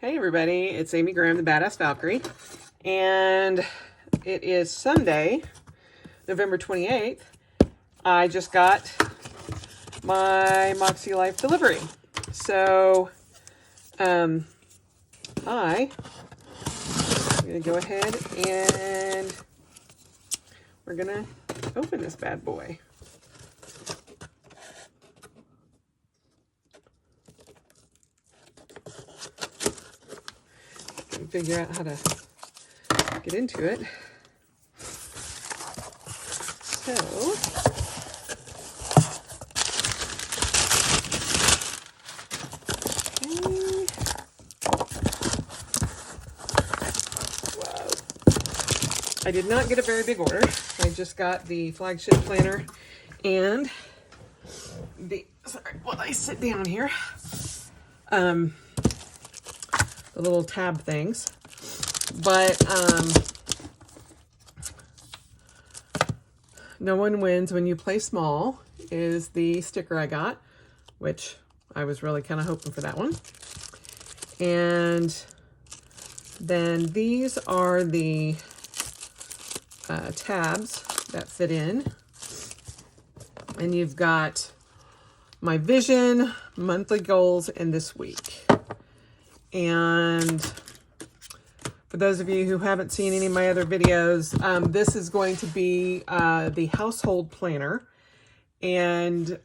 Hey everybody, it's Amy Graham, the Badass Valkyrie, and it is Sunday, November 28th. I just got my MakseLife delivery. So, I'm going to go ahead and we're going to open this bad boy. Figure out how to get into it. So, okay. Whoa. I did not get a very big order. I just got the Flagship planner and the, sorry, while I sit down here, the little tab things, but no one wins when you play small is the sticker I got, which I was really kind of hoping for that one. And then these are the tabs that fit in, and you've got my vision, monthly goals, and this week. And for those of you who haven't seen any of my other videos, this is going to be the household planner. And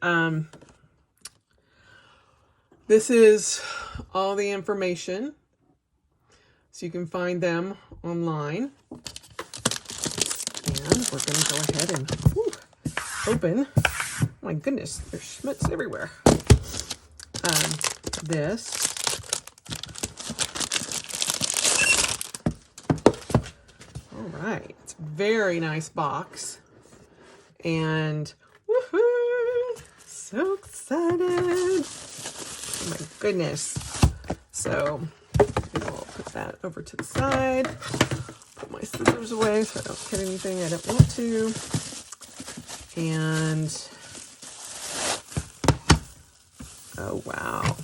this is all the information. So you can find them online. And we're going to go ahead and open. Oh my goodness, there's schmutz everywhere. This. Right, it's a very nice box, and woohoo! So excited! Oh my goodness! So I'll put that over to the side. Put my scissors away so I don't hit anything I don't want to. And oh wow,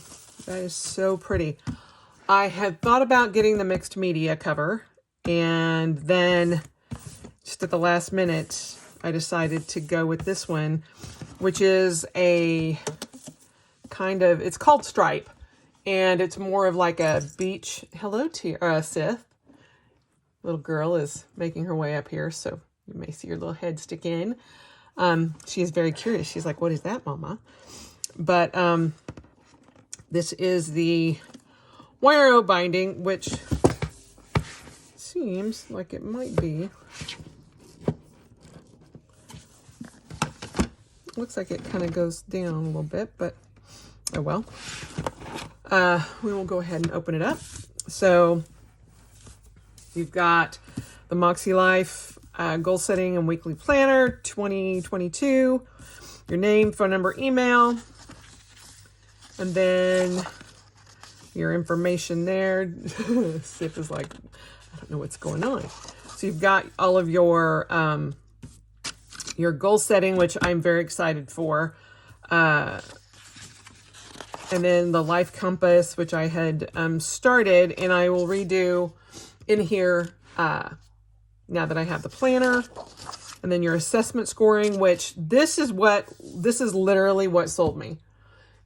that is so pretty. I had thought about getting the mixed media cover. And then just at the last minute, I decided to go with this one, which is a kind of, it's called Stripe. And it's more of like a beach, hello to Sith. Little girl is making her way up here, so you may see her little head stick in. She is very curious. She's like, what is that, Mama? But this is the wire binding, which seems like it might be. Looks like it kind of goes down a little bit, but oh well. We will go ahead and open it up. So you've got the MakseLife goal setting and weekly planner 2022, your name, phone number, email, and then your information there. Sip is like, I don't know what's going on. So you've got all of your goal setting, which I'm very excited for. And then the life compass, which I had started, and I will redo in here now that I have the planner. And then your assessment scoring, which this is literally what sold me,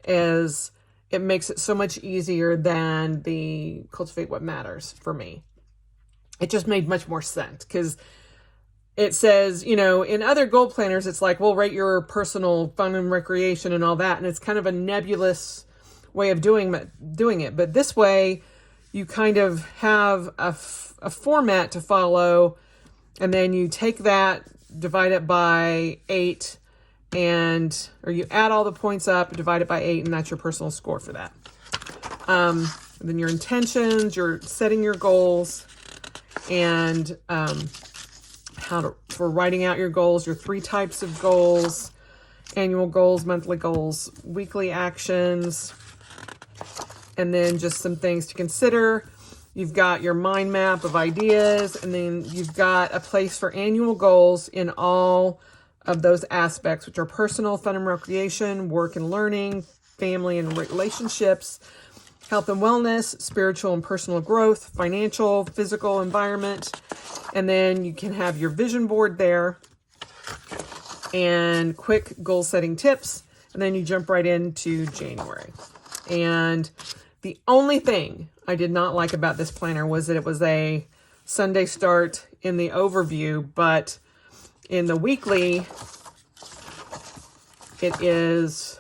is it makes it so much easier than the Cultivate What Matters for me. It just made much more sense because it says, you know, in other goal planners, it's like, well, rate your personal fun and recreation and all that. And it's kind of a nebulous way of doing it. But this way, you kind of have a format to follow. And then you take that, divide it by 8, or you add all the points up, divide it by 8, and that's your personal score for that. Then your intentions, you're setting your goals, and for writing out your goals, your 3 types of goals, annual goals, monthly goals, weekly actions, and then just some things to consider. You've got your mind map of ideas, and then you've got a place for annual goals in all of those aspects, which are personal, fun and recreation, work and learning, family and relationships, health and wellness, spiritual and personal growth, financial, physical, environment. And then you can have your vision board there and quick goal setting tips. And then you jump right into January. And the only thing I did not like about this planner was that it was a Sunday start in the overview, but in the weekly, it is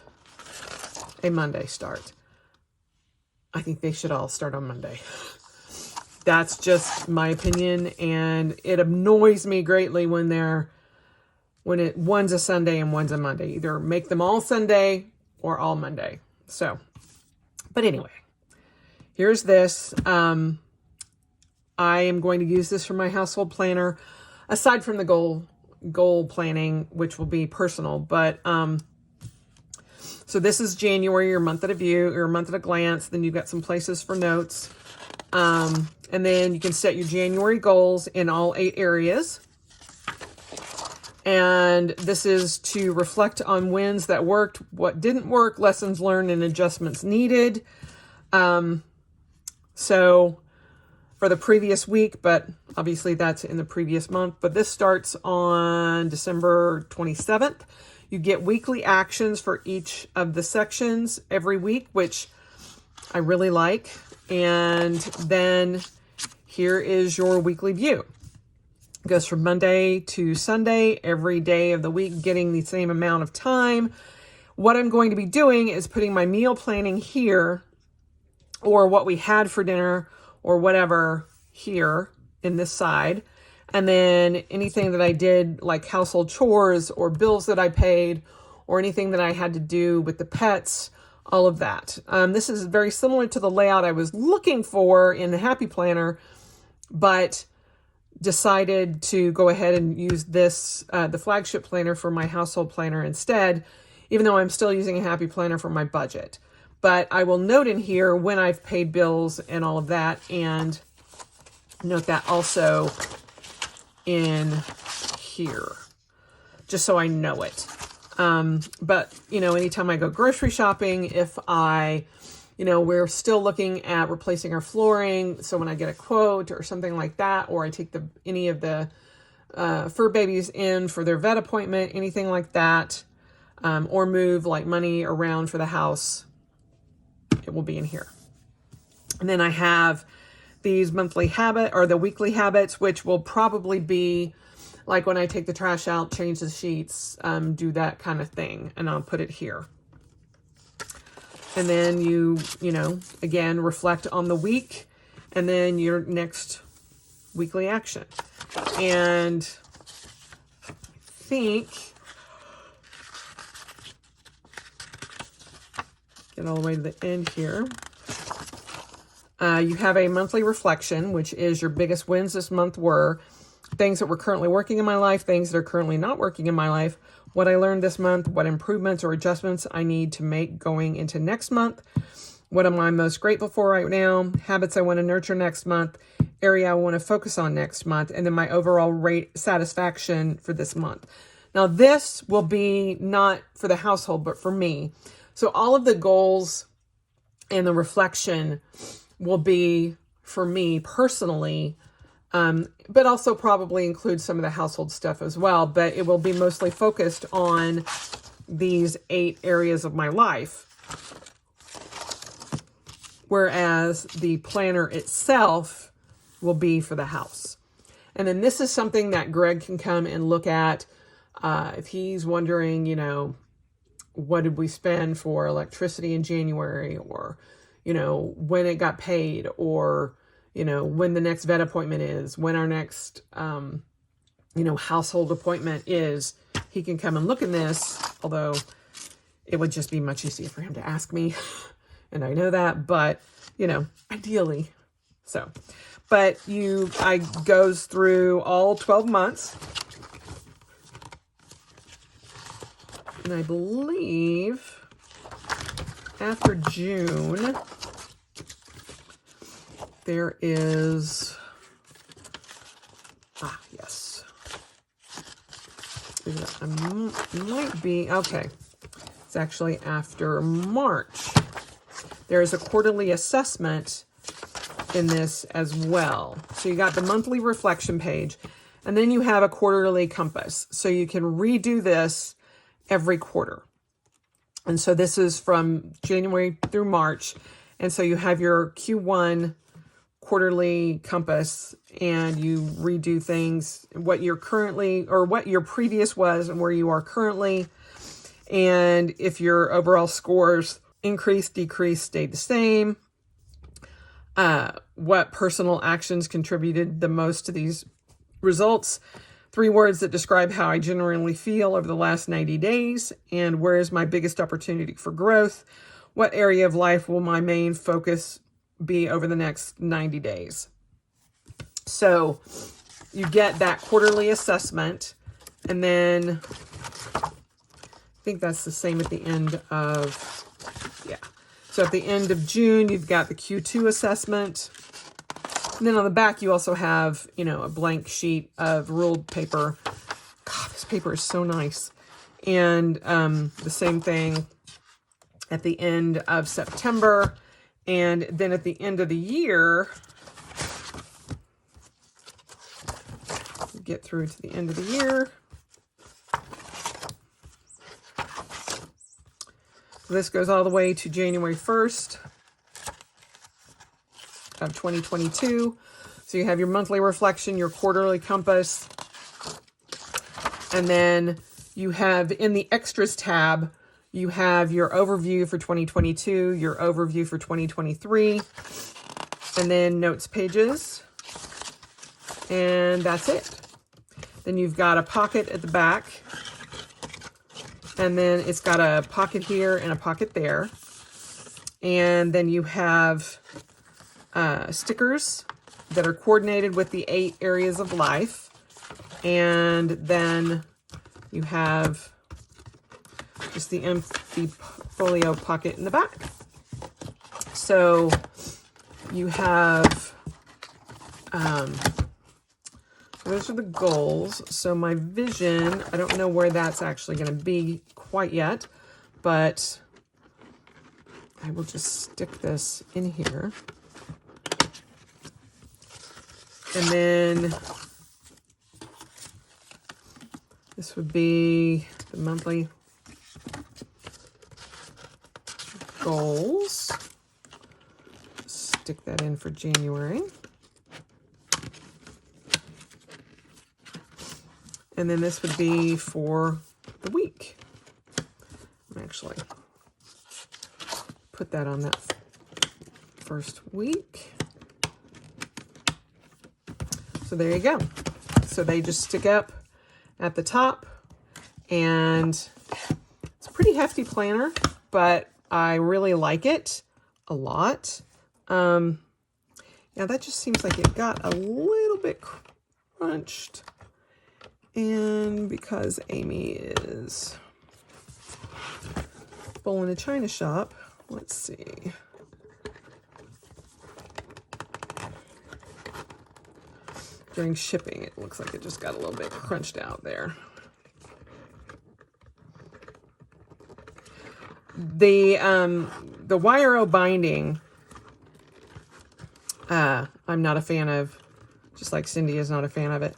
a Monday start. I think they should all start on Monday. That's just my opinion, and it annoys me greatly when one's a Sunday and one's a Monday. Either make them all Sunday or all Monday. So, but anyway, here's this. I am going to use this for my household planner, aside from the goal planning, which will be personal. But so this is January, your month at a view, your month at a glance. Then you've got some places for notes. And then you can set your January goals in all 8 areas. And this is to reflect on wins that worked, what didn't work, lessons learned, and adjustments needed. So for the previous week, but obviously that's in the previous month. But this starts on December 27th. You get weekly actions for each of the sections every week, which I really like. And then here is your weekly view. It goes from Monday to Sunday, every day of the week, getting the same amount of time. What I'm going to be doing is putting my meal planning here, or what we had for dinner, or whatever here in this side. And then anything that I did, like household chores or bills that I paid, or anything that I had to do with the pets, all of that. This is very similar to the layout I was looking for in the Happy Planner, but decided to go ahead and use this, the Flagship Planner, for my household planner instead, even though I'm still using a Happy Planner for my budget. But I will note in here when I've paid bills and all of that, and note that also in here, just so I know it. But, anytime I go grocery shopping, if we're still looking at replacing our flooring. So when I get a quote or something like that, or I take any of the fur babies in for their vet appointment, anything like that, or move like money around for the house, it will be in here. And then I have these the weekly habits, which will probably be like when I take the trash out, change the sheets, do that kind of thing. And I'll put it here. And then you again, reflect on the week and then your next weekly action. And I think, get all the way to the end here. You have a monthly reflection, which is your biggest wins this month were things that were currently working in my life, things that are currently not working in my life, what I learned this month, what improvements or adjustments I need to make going into next month, what am I most grateful for right now, habits I want to nurture next month, area I want to focus on next month, and then my overall rate satisfaction for this month. Now, this will be not for the household, but for me. So all of the goals and the reflection will be for me personally, but also probably include some of the household stuff as well. But it will be mostly focused on these 8 areas of my life. Whereas the planner itself will be for the house. And then this is something that Greg can come and look at if he's wondering, what did we spend for electricity in January, or, when it got paid, or, when the next vet appointment is, when our next, household appointment is. He can come and look in this, although it would just be much easier for him to ask me. And I know that, but, ideally. So, but I goes through all 12 months. And I believe after June, there is, yes. It might be, okay. It's actually after March. there is a quarterly assessment in this as well. So you got the monthly reflection page, and then you have a quarterly compass. So you can redo this every quarter. And so this is from January through March. And so you have your Q1 quarterly compass, and you redo things, what you're currently, or what your previous was and where you are currently. And if your overall scores increase, decrease, stayed the same, what personal actions contributed the most to these results, 3 words that describe how I generally feel over the last 90 days, and where is my biggest opportunity for growth, what area of life will my main focus be over the next 90 days. So you get that quarterly assessment, and then I think that's the same at the end of, yeah. So at the end of June, you've got the Q2 assessment. And then on the back, you also have, you know, a blank sheet of ruled paper. God, this paper is so nice. And the same thing at the end of September. And then at the end of the year, get through to the end of the year. This goes all the way to January 1st of 2022. So you have your monthly reflection, your quarterly compass, and then you have in the extras tab, you have your overview for 2022, your overview for 2023, and then notes pages, and that's it. Then you've got a pocket at the back, and then it's got a pocket here and a pocket there. And then you have stickers that are coordinated with the 8 areas of life. And then you have just the empty folio pocket in the back. So you have, those are the goals. So my vision, I don't know where that's actually going to be quite yet, but I will just stick this in here. And then this would be the monthly goals. Stick that in for January. And then this would be for the week. Actually, put that on that first week. So there you go. So they just stick up at the top, and it's a pretty hefty planner, but I really like it a lot. Yeah, that just seems like it got a little bit crunched. And because Amy is bull in a china shop, let's see. During shipping, it looks like it just got a little bit crunched out there. The YRO binding, I'm not a fan of, just like Cindy is not a fan of it.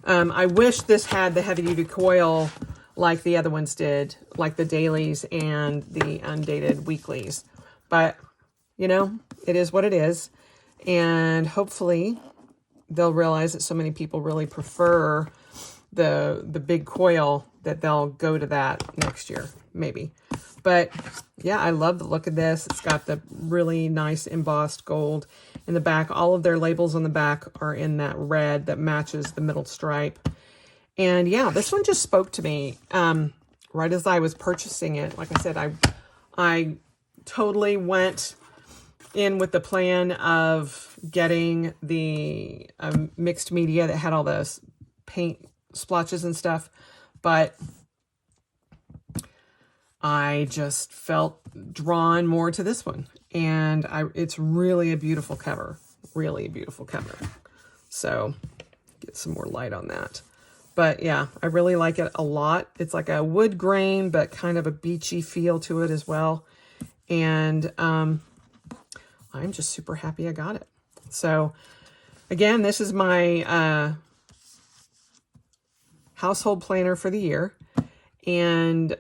I wish this had the heavy-duty coil like the other ones did, like the dailies and the undated weeklies. But, you know, it is what it is. And hopefully they'll realize that so many people really prefer the big coil that they'll go to that next year, maybe. But yeah, I love the look of this. It's got the really nice embossed gold in the back. All of their labels on the back are in that red that matches the middle stripe. And yeah, this one just spoke to me right as I was purchasing it. Like I said, I totally went in with the plan of getting the mixed media that had all those paint splotches and stuff, but I just felt drawn more to this one, and it's really a beautiful cover, really a beautiful cover. So get some more light on that. But yeah, I really like it a lot. It's like a wood grain, but kind of a beachy feel to it as well. And I'm just super happy I got it. So again, this is my household planner for the year. And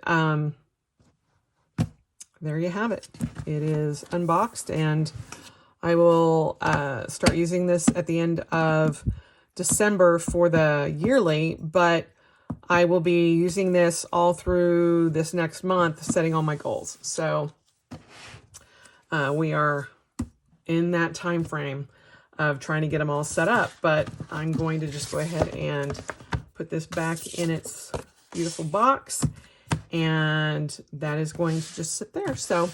there you have it. It is unboxed, and I will start using this at the end of December for the yearly, but I will be using this all through this next month, setting all my goals. So we are in that time frame of trying to get them all set up, but I'm going to just go ahead and put this back in its beautiful box, and that is going to just sit there. So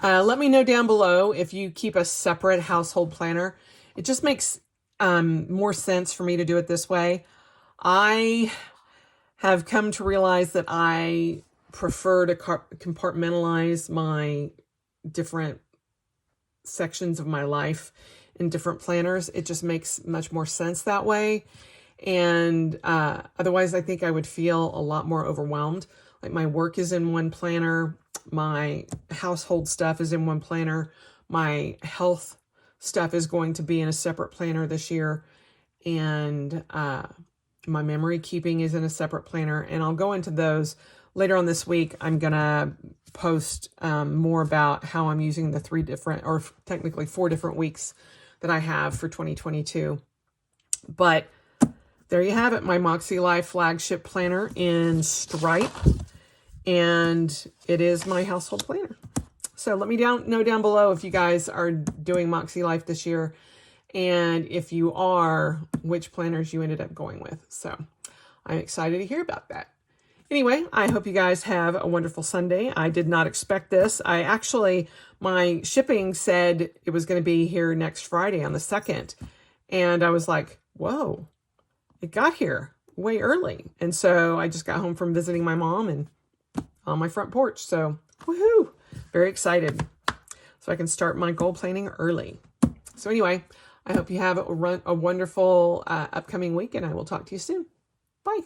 let me know down below if you keep a separate household planner. It just makes more sense for me to do it this way. I have come to realize that I prefer to compartmentalize my different sections of my life in different planners. It just makes much more sense that way. And otherwise, I think I would feel a lot more overwhelmed. Like my work is in one planner, my household stuff is in one planner, my health stuff is going to be in a separate planner this year, and my memory keeping is in a separate planner. And I'll go into those later on this week. I'm going to post more about how I'm using the 3 different, or technically 4 different weeks that I have for 2022. But there you have it, my MakseLife flagship planner in stripe, and it is my household planner. So let me know down below if you guys are doing MakseLife this year, and if you are, which planners you ended up going with. So I'm excited to hear about that. Anyway, I hope you guys have a wonderful Sunday. I did not expect this. My shipping said it was going to be here next Friday on the 2nd, and I was like, whoa. It got here way early. And so I just got home from visiting my mom and on my front porch. So woohoo, very excited. So I can start my goal planning early. So anyway, I hope you have a wonderful upcoming week, and I will talk to you soon. Bye.